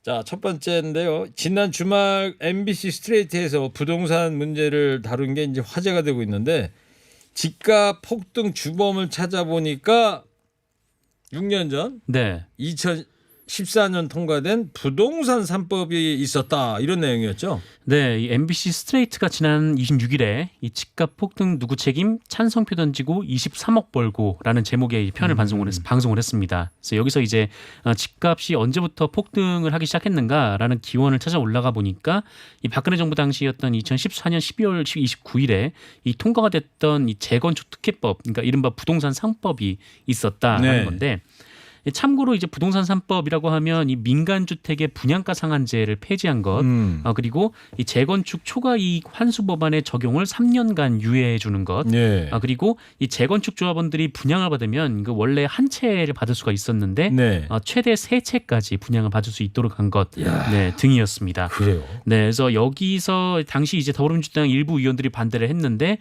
자, 첫 번째인데요. 지난 주말 MBC 스트레이트에서 부동산 문제를 다룬 게 이제 화제가 되고 있는데 집값 폭등 주범을 찾아보니까 6년 전 네. 2014년 통과된 부동산 3법이 있었다. 이런 내용이었죠. 네, 이 MBC 스트레이트가 지난 26일에 이 집값 폭등 누구 책임 찬성표 던지고 23억 벌고라는 제목의 편을 방송을 했습니다. 그래서 여기서 이제 집값이 언제부터 폭등을 하기 시작했는가라는 기원을 찾아 올라가 보니까 이 박근혜 정부 당시였던 2014년 12월 29일에 이 통과가 됐던 이 재건축 특혜법, 그러니까 이른바 부동산 3법이 있었다라는 네. 건데. 참고로 이제 부동산 3법이라고 하면 이 민간 주택의 분양가 상한제를 폐지한 것, 그리고 이 재건축 초과이익 환수 법안의 적용을 3년간 유예해 주는 것, 네. 그리고 이 재건축 조합원들이 분양을 받으면 그 원래 한 채를 받을 수가 있었는데 네. 최대 3채까지 분양을 받을 수 있도록 한 것, 야. 네, 등이었습니다. 그래요. 네, 그래서 여기서 당시 이제 더불어민주당 일부 의원들이 반대를 했는데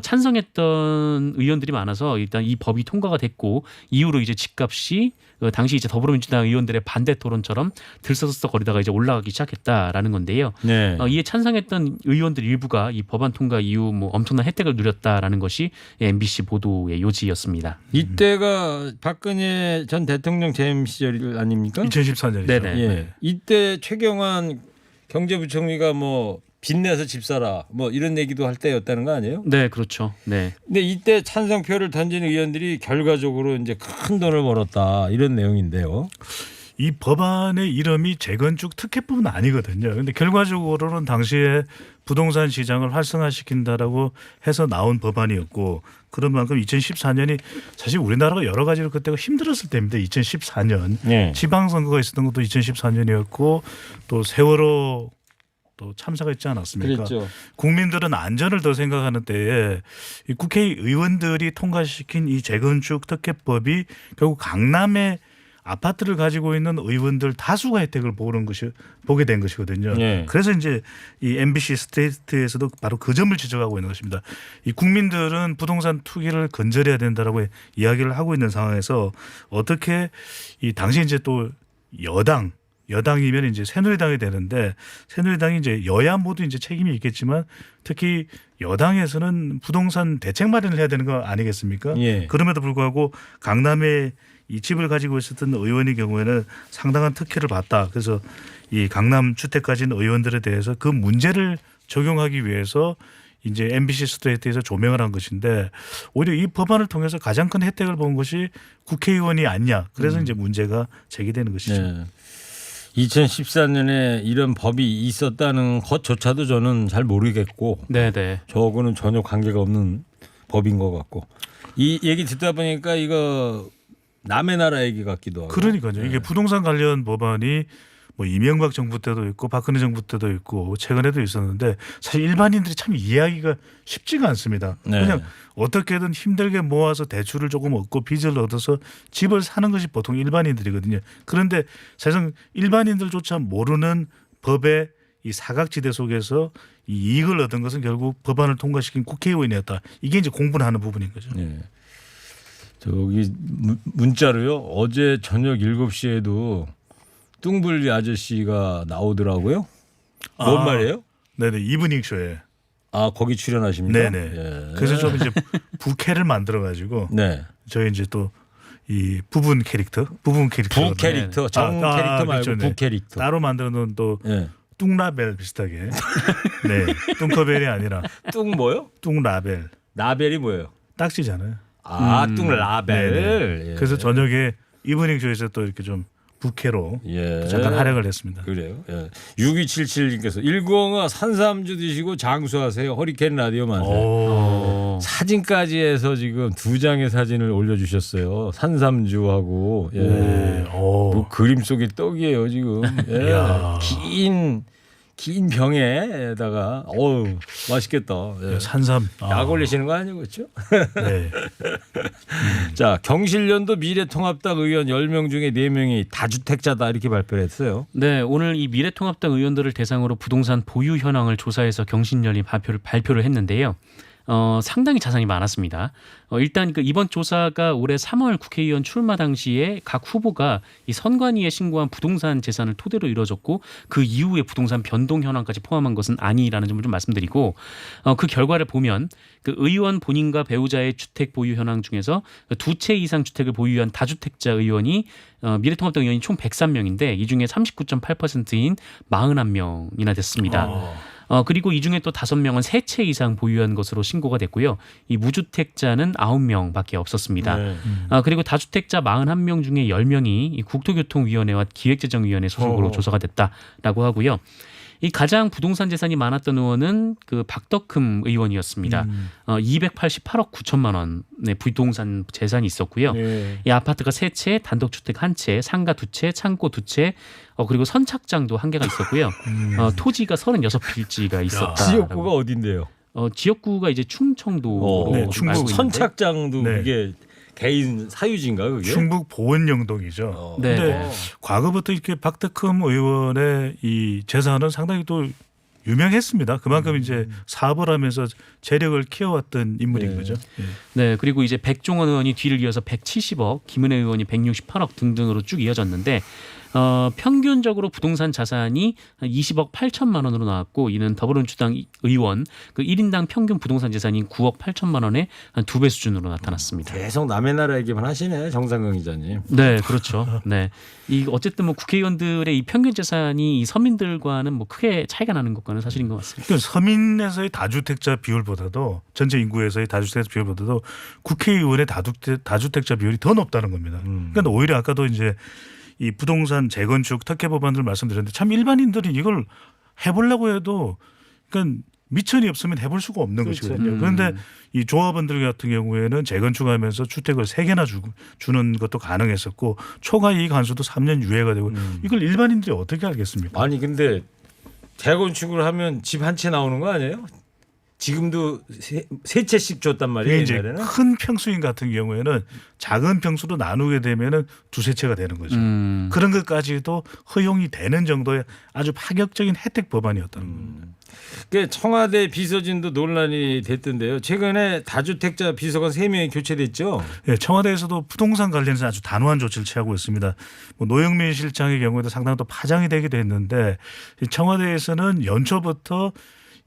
찬성했던 의원들이 많아서 일단 이 법이 통과가 됐고 이후로 이제 집값이 당시 이제 더불어민주당 의원들의 반대 토론처럼 들썩들썩거리다가 이제 올라가기 시작했다라는 건데요. 네. 이에 찬성했던 의원들 일부가 이 법안 통과 이후 뭐 엄청난 혜택을 누렸다라는 것이 MBC 보도의 요지였습니다. 이때가 박근혜 전 대통령 재임 시절 아닙니까? 2014년이죠. 네네. 예. 이때 최경환 경제부총리가 뭐 빚내서 집 사라 뭐 이런 얘기도 할 때였다는 거 아니에요? 네, 그렇죠. 네. 근데 이때 찬성표를 던진 의원들이 결과적으로 이제 큰 돈을 벌었다 이런 내용인데요. 이 법안의 이름이 재건축 특혜법은 아니거든요. 그런데 결과적으로는 당시에 부동산 시장을 활성화시킨다라고 해서 나온 법안이었고 그런 만큼 2014년이 사실 우리나라가 여러 가지로 그때가 힘들었을 때입니다. 2014년 네. 지방선거가 있었던 것도 2014년이었고 또 세월호 또 참사가 있지 않았습니까? 그랬죠. 국민들은 안전을 더 생각하는 때에 이 국회의원들이 통과시킨 이 재건축 특혜법이 결국 강남에 아파트를 가지고 있는 의원들 다수가 혜택을 보게 된 것이거든요. 네. 그래서 이제 이 MBC 스트레이트에서도 바로 그 점을 지적하고 있는 것입니다. 이 국민들은 부동산 투기를 건절해야 된다라고 이야기를 하고 있는 상황에서 어떻게 이 당시 이제 또 여당이면 이제 새누리당이 되는데 새누리당이 이제 여야 모두 이제 책임이 있겠지만 특히 여당에서는 부동산 대책 마련을 해야 되는 거 아니겠습니까? 예. 그럼에도 불구하고 강남에 이 집을 가지고 있었던 의원의 경우에는 상당한 특혜를 받다. 그래서 이 강남 주택 가진 의원들에 대해서 그 문제를 적용하기 위해서 이제 MBC 스트레이트에서 조명을 한 것인데 오히려 이 법안을 통해서 가장 큰 혜택을 본 것이 국회의원이 아니냐. 그래서 이제 문제가 제기되는 것이죠. 네. 2014년에 이런 법이 있었다는 것조차도 저는 잘 모르겠고 네네. 저하고는 전혀 관계가 없는 법인 것 같고 이 얘기 듣다 보니까 이거 남의 나라 얘기 같기도 하고. 그러니까요. 이게 부동산 관련 법안이 뭐 이명박 정부 때도 있고 박근혜 정부 때도 있고 최근에도 있었는데 사실 일반인들이 참 이해하기가 쉽지가 않습니다. 네. 그냥 어떻게든 힘들게 모아서 대출을 조금 얻고 빚을 얻어서 집을 사는 것이 보통 일반인들이거든요. 그런데 사실상 일반인들조차 모르는 법의 이 사각지대 속에서 이 이익을 얻은 것은 결국 법안을 통과시킨 국회의원이었다. 이게 이제 공부를 하는 부분인 거죠. 네. 저기 문자로요. 어제 저녁 7시에도 뚱블리 아저씨가 나오더라고요. 뭔 말이에요? 네네. 이브닝 쇼에. 아 거기 출연하십니까? 네네. 예. 그래서 좀 이제 부캐를 만들어 가지고 네. 저희 이제 또 이 부분 캐릭터 부 캐릭터, 정 캐릭터 말고 그렇죠. 부 캐릭터. 따로 만들어 놓은 또 예. 뚱라벨 비슷하게. 네. 뚱커벨이 아니라 뚱 뭐요? 뚱라벨. 라벨이 뭐예요? 딱지잖아요. 아, 뚱라벨. 네네. 예. 그래서 저녁에 이브닝 쇼에서 또 이렇게 좀 부캐로 예. 잠깐 활약을 했습니다. 그래요. 예. 6277님께서 1공아 산삼주 드시고 장수하세요. 허리케인 라디오 만세. 오. 사진까지 해서 지금 2장의 사진을 올려주셨어요. 산삼주하고. 예. 네. 오. 뭐 그림 속의 떡이에요 지금. 예. 이야. 긴 병에다가 어우 맛있겠다. 예. 산삼. 약 올리시는 거 아니고 그렇죠? 네. 자 경실련도 미래통합당 의원 10명 중에 4명이 다주택자다 이렇게 발표를 했어요. 네, 오늘 이 미래통합당 의원들을 대상으로 부동산 보유 현황을 조사해서 경신련이 발표를 했는데요. 상당히 자산이 많았습니다. 일단 그 이번 조사가 올해 3월 국회의원 출마 당시에 각 후보가 이 선관위에 신고한 부동산 재산을 토대로 이루어졌고 그 이후에 부동산 변동 현황까지 포함한 것은 아니라는 점을 좀 말씀드리고 그 결과를 보면 그 의원 본인과 배우자의 주택 보유 현황 중에서 두 채 이상 주택을 보유한 다주택자 의원이 미래통합당 의원이 총 103명인데 이 중에 39.8%인 41명이나 됐습니다. 그리고 이 중에 또 5명은 3채 이상 보유한 것으로 신고가 됐고요. 이 무주택자는 9명밖에 없었습니다. 네. 그리고 다주택자 41명 중에 10명이 이 국토교통위원회와 기획재정위원회 소속으로 조사가 됐다라고 하고요. 이 가장 부동산 재산이 많았던 의원은 그 박덕흠 의원이었습니다. 288억 9천만 원의 부동산 재산이 있었고요. 네. 이 아파트가 3채, 단독주택 1채, 상가 2채, 창고 2채, 그리고 선착장도 1개가 있었고요. 토지가 36필지가 있었다. 지역구가 어딘데요? 지역구가 이제 충청도로 네, 알고 충북 있는데. 선착장도 네. 그게 개인 사유지인가 그게? 충북 보은영동이죠. 네. 근데 과거부터 이렇게 박덕흠 의원의 이 재산은 상당히 또 유명했습니다. 그만큼 이제 사업을 하면서 재력을 키워왔던 인물인 네. 거죠. 예. 네, 그리고 이제 백종원 의원이 뒤를 이어서 170억, 김은혜 의원이 168억 등등으로 쭉 이어졌는데 평균적으로 부동산 자산이 20억 8천만 원으로 나왔고 이는 더불어민주당 의원 그 1인당 평균 부동산 재산이 9억 8천만 원의 한 2배 수준으로 나타났습니다. 계속 남의 나라 얘기만 하시네 정상근 기자님. 네, 그렇죠. 네, 이 어쨌든 뭐 국회의원들의 이 평균 재산이 이 서민들과는 뭐 크게 차이가 나는 것과는 사실인 것 같습니다. 그러니까 서민에서의 다주택자 비율보다도 전체 인구에서의 다주택자 비율보다도 국회의원의 다주택자 비율이 더 높다는 겁니다. 그러니까 오히려 아까도 이제 이 부동산 재건축 특혜 법안들 말씀드렸는데 참 일반인들이 이걸 해보려고 해도 그러니까 미천이 없으면 해볼 수가 없는 그렇죠. 것이거든요. 그런데 이 조합원들 같은 경우에는 재건축하면서 주택을 3개나 주는 것도 가능했었고 초과 이익 한수도 3년 유예가 되고 이걸 일반인들이 어떻게 알겠습니까? 아니 근데 재건축을 하면 집 한 채 나오는 거 아니에요? 지금도 세 채씩 줬단 말이에요. 그게 이제 옛날에는? 큰 평수인 같은 경우에는 작은 평수로 나누게 되면은 2-3채가 되는 거죠. 그런 것까지도 허용이 되는 정도의 아주 파격적인 혜택 법안이었다는 겁니다. 그 청와대 비서진도 논란이 됐던데요. 최근에 다주택자 비서관 3명이 교체됐죠. 예, 청와대에서도 부동산 관련해서 아주 단호한 조치를 취하고 있습니다. 뭐 노영민 실장의 경우에도 상당히 또 파장이 되기도 했는데 청와대에서는 연초부터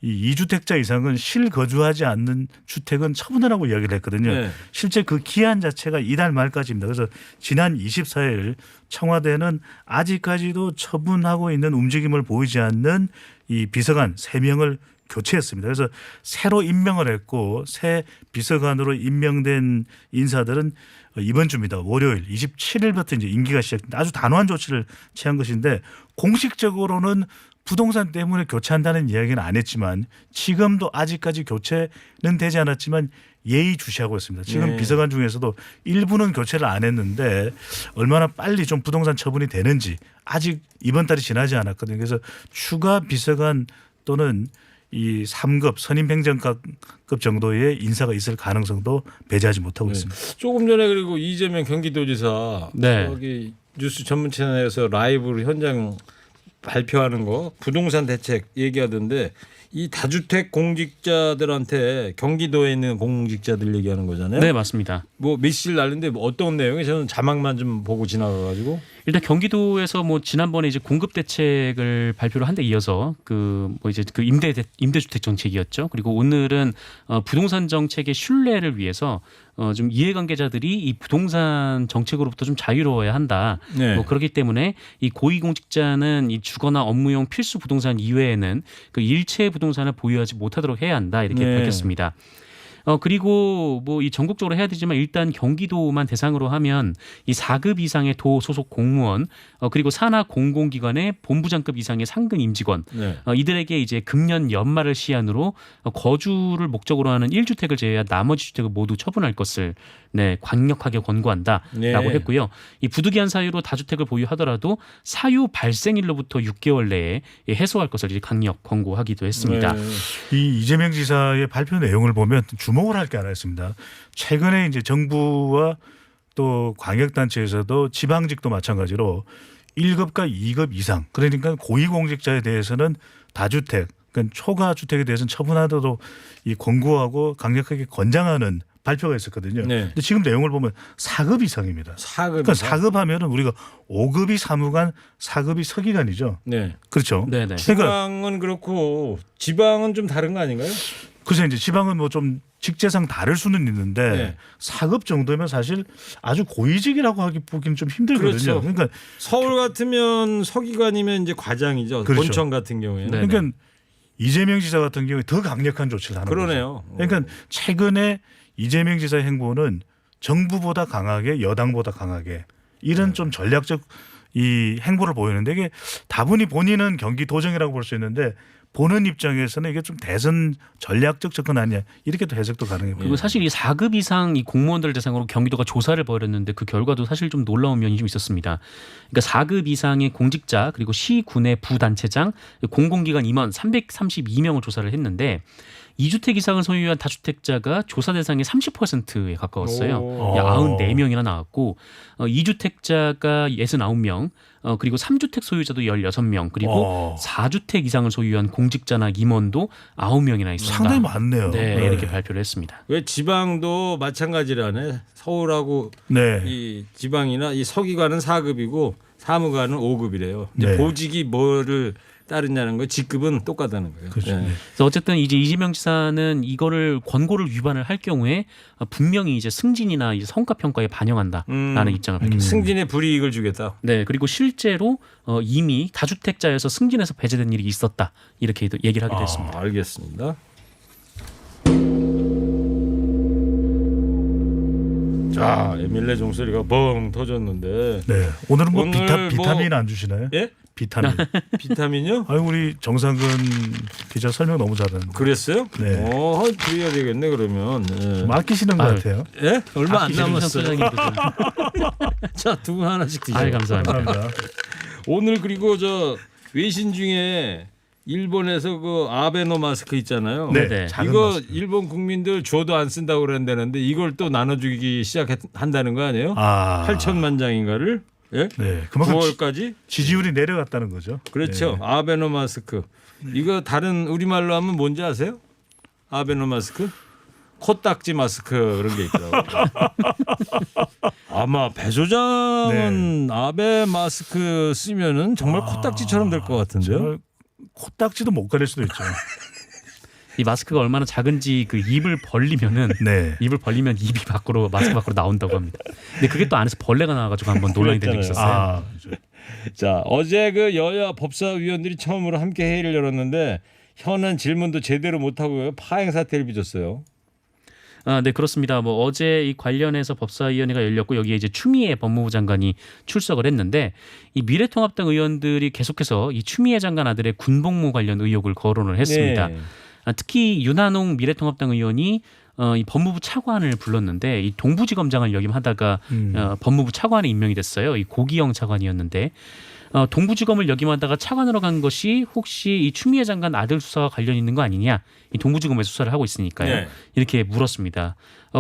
이 2주택자 이상은 실거주하지 않는 주택은 처분하라고 이야기를 했거든요. 네. 실제 그 기한 자체가 이달 말까지입니다. 그래서 지난 24일 청와대는 아직까지도 처분하고 있는 움직임을 보이지 않는 이 비서관 3명을 교체했습니다. 그래서 새로 임명을 했고 새 비서관으로 임명된 인사들은 이번 주입니다. 월요일 27일부터 이제 임기가 시작됩니다. 아주 단호한 조치를 취한 것인데 공식적으로는 부동산 때문에 교체한다는 이야기는 안 했지만 지금도 아직까지 교체는 되지 않았지만 예의주시하고 있습니다. 지금 네. 비서관 중에서도 일부는 교체를 안 했는데 얼마나 빨리 좀 부동산 처분이 되는지 아직 이번 달이 지나지 않았거든요. 그래서 추가 비서관 또는 이 3급 선임행정급 정도의 인사가 있을 가능성도 배제하지 못하고 네. 있습니다. 조금 전에 그리고 이재명 경기도지사 네. 여기 뉴스 전문 채널에서 라이브로 현장 발표하는 거 부동산 대책 얘기하던데 이 다주택 공직자들한테 경기도에 있는 공직자들 얘기하는 거잖아요. 네, 맞습니다. 뭐 메시지를 날는데 뭐 어떤 내용이 저는 자막만 좀 보고 지나가가지고 일단 경기도에서 뭐 지난번에 이제 공급 대책을 발표를 한 데 이어서 그 뭐 이제 그 임대주택 정책이었죠. 그리고 오늘은 부동산 정책의 신뢰를 위해서 좀 이해관계자들이 이 부동산 정책으로부터 좀 자유로워야 한다. 네. 뭐 그렇기 때문에 이 고위공직자는 이 주거나 업무용 필수 부동산 이외에는 그 일체 부동산을 보유하지 못하도록 해야 한다. 이렇게 네. 밝혔습니다. 그리고 뭐 이 전국적으로 해야 되지만 일단 경기도만 대상으로 하면 이 4급 이상의 도 소속 공무원 그리고 산하 공공기관의 본부장급 이상의 상근 임직원 네. 이들에게 이제 금년 연말을 시한으로 거주를 목적으로 하는 1주택을 제외한 나머지 주택을 모두 처분할 것을 네, 강력하게 권고한다라고 네. 했고요. 이 부득이한 사유로 다주택을 보유하더라도 사유 발생일로부터 6개월 내에 해소할 것을 이제 강력 권고하기도 했습니다. 네. 이 이재명 지사의 발표 내용을 보면 주목을 할 게 하나 있습니다. 최근에 이제 정부와 또 광역단체에서도 지방직도 마찬가지로 1급과 2급 이상 그러니까 고위공직자에 대해서는 다주택 그러니까 초과 주택에 대해서는 처분하도록 이 권고하고 강력하게 권장하는 발표가 있었거든요. 네. 근데 지금 내용을 보면 4급 이상입니다. 4급. 그러니까 4급 하면은 우리가 5급이 사무관, 4급이 서기관이죠. 네. 그렇죠. 네네. 그러니까 지방은 그렇고 지방은 좀 다른 거 아닌가요? 그래서 이제 지방은 뭐 좀 직제상 다를 수는 있는데 네. 4급 정도면 사실 아주 고위직이라고 하기 보기는 좀 힘들거든요. 그렇죠. 그러니까 서울 같으면 서기관이면 이제 과장이죠. 그렇죠. 본청 같은 경우에는. 네. 그러니까 이재명 지사 같은 경우에 더 강력한 조치를 하는 그러네요. 거죠. 그러니까 최근에 이재명 지사의 행보는 정부보다 강하게 여당보다 강하게 이런 좀 전략적 이 행보를 보이는데 이게 다분히 본인은 경기도정이라고 볼 수 있는데 보는 입장에서는 이게 좀 대선 전략적 접근 아니야 이렇게 또 해석도 가능해요. 그리고 사실 이 4급 이상 이 공무원들 대상으로 경기도가 조사를 벌였는데 그 결과도 사실 좀 놀라운 면이 좀 있었습니다. 그러니까 4급 이상의 공직자 그리고 시군의 부단체장 공공기관 임원 332명을 조사를 했는데 2주택 이상을 소유한 다주택자가 조사 대상의 30%에 가까웠어요. 오. 94명이나 나왔고 2주택자가 69명 그리고 3주택 소유자도 16명 그리고 4주택 이상을 소유한 공직자나 임원도 9명이나 있습니다. 상당히 많네요. 네, 네. 이렇게 발표를 했습니다. 왜 지방도 마찬가지라네. 서울하고 네. 이 지방이나 이 서기관은 4급이고 사무관은 5급이래요. 이제 네. 보직이 뭐를 따르냐는 거 직급은 똑같다는 거예요. 그렇죠. 네. 그래서 어쨌든 이제 이재명 지사는 이거를 권고를 위반을 할 경우에 분명히 이제 승진이나 이제 성과 평가에 반영한다라는 입장을 밝혔습니다. 승진에 불이익을 주겠다. 네, 그리고 실제로 이미 다주택자에서 승진해서 배제된 일이 있었다 이렇게 얘기를 하기도 했습니다. 알겠습니다. 자, 에밀레 종소리가 뻥 터졌는데. 네. 오늘은 뭐 오늘 비타민 안 주시나요? 예? 비타민. 비타민요? 아유 우리 정상근 기자 설명 너무 잘하는데 그랬어요? 네. 드려야 되겠네 그러면. 네. 좀 아끼시는 것 아유. 같아요. 예? 얼마 안 박기준 남았어요. 소장님도 좀. 자, 두 분 하나씩 드세요. 아유, 감사합니다. 감사합니다. 오늘 그리고 저 외신 중에 일본에서 그 아베노 마스크 있잖아요. 네. 네. 작은 이거 마스크. 일본 국민들 줘도 안 쓴다고 그랬다는데 이걸 또 나눠주기 시작한다는 거 아니에요? 아. 8천만 장인가를? 예? 네. 그만큼 9월까지? 지지율이 내려갔다는 거죠. 그렇죠. 네. 아베노 마스크. 이거 다른 우리말로 하면 뭔지 아세요? 아베노 마스크? 코딱지 마스크 그런 게 있더라고요. 아마 배 소장은 아베 마스크 쓰면은 정말 코딱지처럼 될 것 같은데요. 정말 코딱지도 못 가릴 수도 있죠. 이 마스크가 얼마나 작은지 그 입을 벌리면은 네. 입을 벌리면 입이 밖으로 마스크 밖으로 나온다고 합니다. 근데 그게 또 안에서 벌레가 나와가지고 한번 논란이 된 적이 있었어요. 아, 자, 어제 그 여야 법사위원들이 처음으로 함께 회의를 열었는데 현안 질문도 제대로 못하고 파행 사태를 빚었어요. 아, 네, 그렇습니다. 뭐 어제 이 관련해서 법사위원회가 열렸고 여기에 이제 추미애 법무부 장관이 출석을 했는데 이 미래통합당 의원들이 계속해서 이 추미애 장관 아들의 군복무 관련 의혹을 거론을 했습니다. 네. 특히 윤한홍 미래통합당 의원이 이 법무부 차관을 불렀는데 이 동부지검장을 역임하다가 법무부 차관에 임명이 됐어요. 이 고기영 차관이었는데 동부지검을 역임하다가 차관으로 간 것이 혹시 이 추미애 장관 아들 수사와 관련 있는 거 아니냐? 이 동부지검에서 수사를 하고 있으니까요. 네. 이렇게 물었습니다.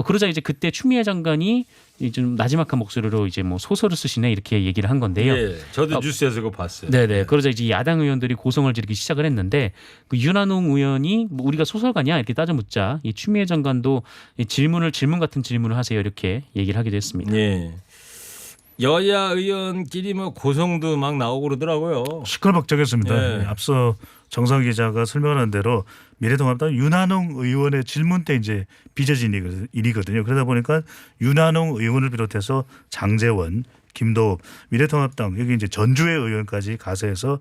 그러자 이제 그때 추미애 장관이 좀 나지막한 목소리로 이제 뭐 소설을 쓰시네 이렇게 얘기를 한 건데요. 예, 저도 뉴스에서 그거 봤어요. 네네. 그러자 이제 야당 의원들이 고성을 지르기 시작을 했는데 그 윤한홍 의원이 뭐 우리가 소설가냐 이렇게 따져 묻자 이 추미애 장관도 이 질문 같은 질문을 하세요 이렇게 얘기를 하기도 했습니다. 예. 여야 의원끼리 뭐 고성도 막 나오고 그러더라고요. 시끌벅적했습니다. 네. 앞서 정상 기자가 설명한 대로 미래통합당 윤한홍 의원의 질문 때 이제 빚어진 일이거든요. 그러다 보니까 윤한홍 의원을 비롯해서 장제원, 김도읍, 미래통합당 여기 이제 전주의 의원까지 가서 해서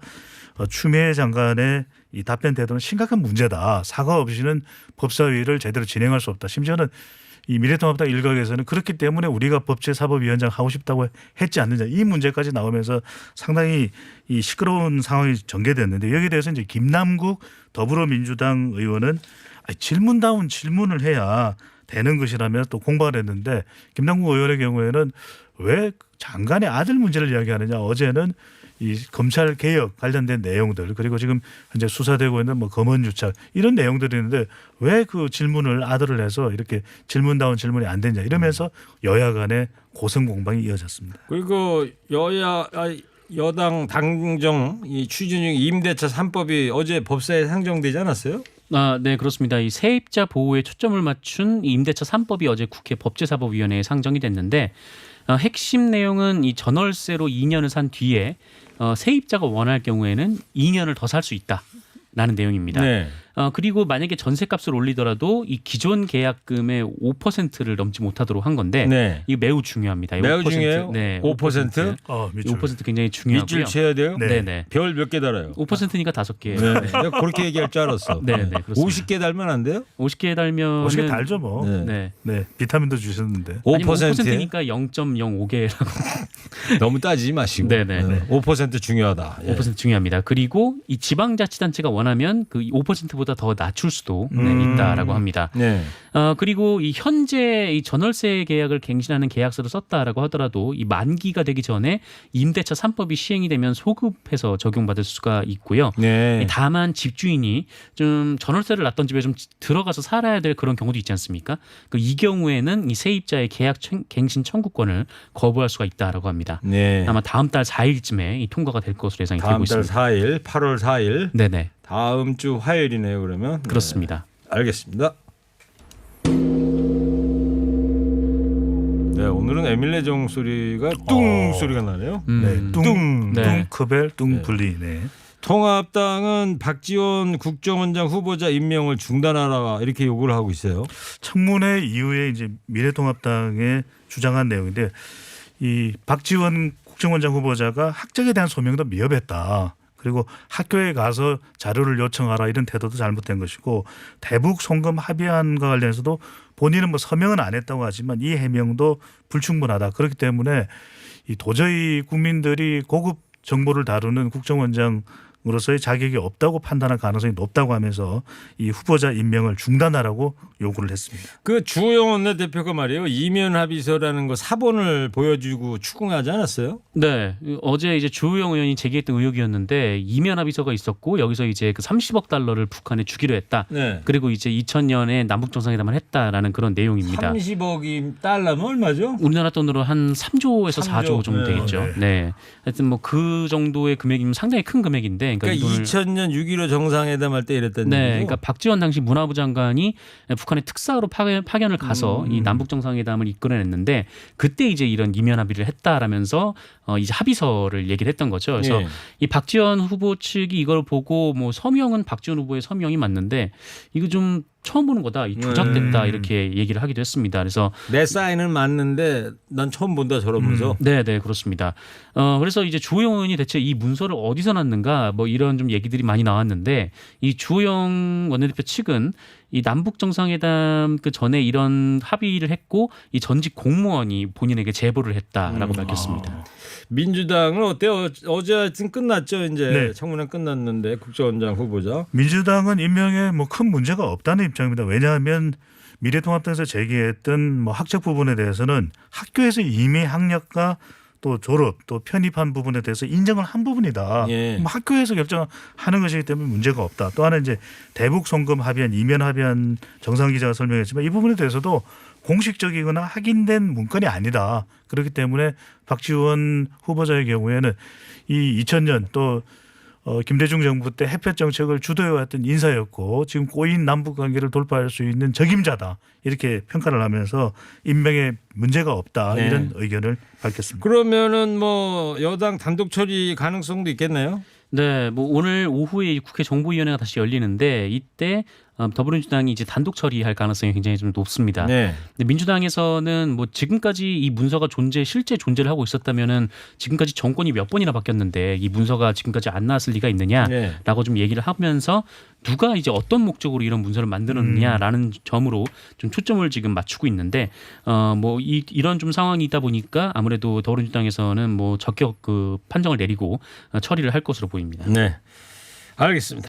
추미애 장관의 이 답변 태도는 심각한 문제다. 사과 없이는 법사위를 제대로 진행할 수 없다. 심지어는 이 미래통합당 일각에서는 그렇기 때문에 우리가 법제사법위원장 하고 싶다고 했지 않느냐 이 문제까지 나오면서 상당히 이 시끄러운 상황이 전개됐는데 여기에 대해서 이제 김남국 더불어민주당 의원은 질문다운 질문을 해야 되는 것이라며 또 공방을 했는데 김남국 의원의 경우에는 왜 장관의 아들 문제를 이야기하느냐 어제는 이 검찰 개혁 관련된 내용들 그리고 지금 현재 수사되고 있는 뭐 검언유착 이런 내용들이 있는데 왜 그 질문을 아들을 해서 이렇게 질문다운 질문이 안 되냐 이러면서 여야 간의 고성 공방이 이어졌습니다. 그리고 여당 당정 이 추진 중 임대차 3법이 어제 법사에 상정되지 않았어요? 네, 그렇습니다. 이 세입자 보호에 초점을 맞춘 이 임대차 3법이 어제 국회 법제사법위원회에 상정이 됐는데 핵심 내용은 이 전월세로 2년을 산 뒤에 세입자가 원할 경우에는 2년을 더 살 수 있다라는 내용입니다. 네. 그리고 만약에 전세값을 올리더라도 이 기존 계약금의 5%를 넘지 못하도록 한 건데 네. 이거 매우 중요합니다. 매우 5%, 중요해요? 네, 5%? 밑줄. 5% 굉장히 중요하고요. 밑줄 쳐야 돼요? 네. 네, 네. 별 몇 개 달아요? 5%니까 5개. 네. 내가 그렇게 얘기할 줄 알았어. 네, 네, 그렇습니다. 50개 달면 안 돼요? 50개 달면 50개 달죠 뭐. 네. 네. 네, 비타민도 주셨는데. 5%에 5%니까 0.05개라고. 너무 따지지 마시고. 네네. 5% 중요하다. 예. 5% 중요합니다. 그리고 이 지방자치단체가 원하면 그 5%보다 더 낮출 수도 있다라고 합니다. 네. 그리고 이 현재 이 전월세 계약을 갱신하는 계약서를 썼다라고 하더라도 이 만기가 되기 전에 임대차 3법이 시행이 되면 소급해서 적용받을 수가 있고요. 네. 다만 집주인이 좀 전월세를 났던 집에 좀 들어가서 살아야 될 그런 경우도 있지 않습니까? 이 경우에는 이 세입자의 계약 갱신 청구권을 거부할 수가 있다라고 합니다. 네. 아마 다음 달 4일쯤에 이 통과가 될 것으로 예상이 되고 다음 달 있습니다. 4일, 8월 4일. 네네, 다음 주 화요일이네요. 그러면. 그렇습니다. 네. 알겠습니다. 네, 오늘은 에밀레 종 소리가 뚱 소리가 나네요. 네, 뚱. 네. 뚱크벨 뚱블리. 네. 통합당은 박지원 국정원장 후보자 임명을 중단하라 이렇게 요구를 하고 있어요. 청문회 이후에 이제 미래통합당에 주장한 내용인데 이 박지원 국정원장 후보자가 학적에 대한 소명도 미흡했다. 그리고 학교에 가서 자료를 요청하라 이런 태도도 잘못된 것이고 대북 송금 합의안과 관련해서도 본인은 뭐 서명은 안 했다고 하지만 이 해명도 불충분하다. 그렇기 때문에 이 도저히 국민들이 고급 정보를 다루는 국정원장으로서의 자격이 없다고 판단할 가능성이 높다고 하면서 이 후보자 임명을 중단하라고 요구를 했습니다. 그 주호영 원내대표가 말이에요. 이면 합의서라는 거 사본을 보여주고 추궁하지 않았어요? 네, 어제 이제 주호영 의원이 제기했던 의혹이었는데 이면 합의서가 있었고 여기서 이제 그 30억 달러를 북한에 주기로 했다. 네. 그리고 이제 2000년에 남북 정상회담을 했다라는 그런 내용입니다. 30억이 달러면 얼마죠? 우리나라 돈으로 한 3조에서 3조. 4조 정도 네. 되겠죠. 네. 네. 하여튼 뭐 그 정도의 금액이면 상당히 큰 금액인데 그러니까 이 돈을 2000년 6.15 정상회담 할 때 이랬다는 네, 얘기죠? 그러니까 박지원 당시 문화부 장관이 북한의 특사로 파견을 가서 이 남북 정상회담을 이끌어냈는데 그때 이제 이런 이면 합의를 했다라면서 이제 합의서를 얘기를 했던 거죠. 그래서 예. 이 박지원 후보 측이 이걸 보고 뭐 서명은 박지원 후보의 서명이 맞는데 이거 좀 처음 보는 거다, 이 조작됐다 이렇게 얘기를 하기도 했습니다. 그래서 내 사인은 맞는데 난 처음 본다 저러면서 네, 그렇습니다. 그래서 이제 주호영 의원이 대체 이 문서를 어디서 났는가 뭐 이런 좀 얘기들이 많이 나왔는데 이 주호영 원내대표 측은 이 남북 정상회담 그 전에 이런 합의를 했고 이 전직 공무원이 본인에게 제보를 했다라고 밝혔습니다. 민주당은 어때요? 어제 하여튼 끝났죠. 이제 네. 청문회 끝났는데 국정원장 후보자. 민주당은 임명에 뭐 큰 문제가 없다는 입장입니다. 왜냐하면 미래통합당에서 제기했던 뭐 학적 부분에 대해서는 학교에서 이미 학력과 또 졸업 또 편입한 부분에 대해서 인정을 한 부분이다. 예. 뭐 학교에서 결정하는 것이기 때문에 문제가 없다. 또 하나 이제 대북 송금 합의안 이면 합의안 정상 기자가 설명했지만 이 부분에 대해서도 공식적이거나 확인된 문건이 아니다. 그렇기 때문에 박지원 후보자의 경우에는 이 2000년 또 김대중 정부 때 햇볕 정책을 주도해왔던 인사였고 지금 꼬인 남북 관계를 돌파할 수 있는 적임자다. 이렇게 평가를 하면서 임명에 문제가 없다. 네. 이런 의견을 밝혔습니다. 그러면은 뭐 여당 단독 처리 가능성도 있겠네요. 네, 뭐 오늘 오후에 국회 정보위원회가 다시 열리는데 이때 더불어민주당이 이제 단독 처리할 가능성이 굉장히 좀 높습니다. 네. 근데 민주당에서는 뭐 지금까지 이 문서가 실제 존재를 하고 있었다면은 지금까지 정권이 몇 번이나 바뀌었는데 이 문서가 지금까지 안 나왔을 리가 있느냐라고 네. 좀 얘기를 하면서 누가 이제 어떤 목적으로 이런 문서를 만들었느냐라는 점으로 좀 초점을 지금 맞추고 있는데 뭐 이런 좀 상황이 있다 보니까 아무래도 더불어민주당에서는 뭐 적격 그 판정을 내리고 처리를 할 것으로 보입니다. 네. 알겠습니다.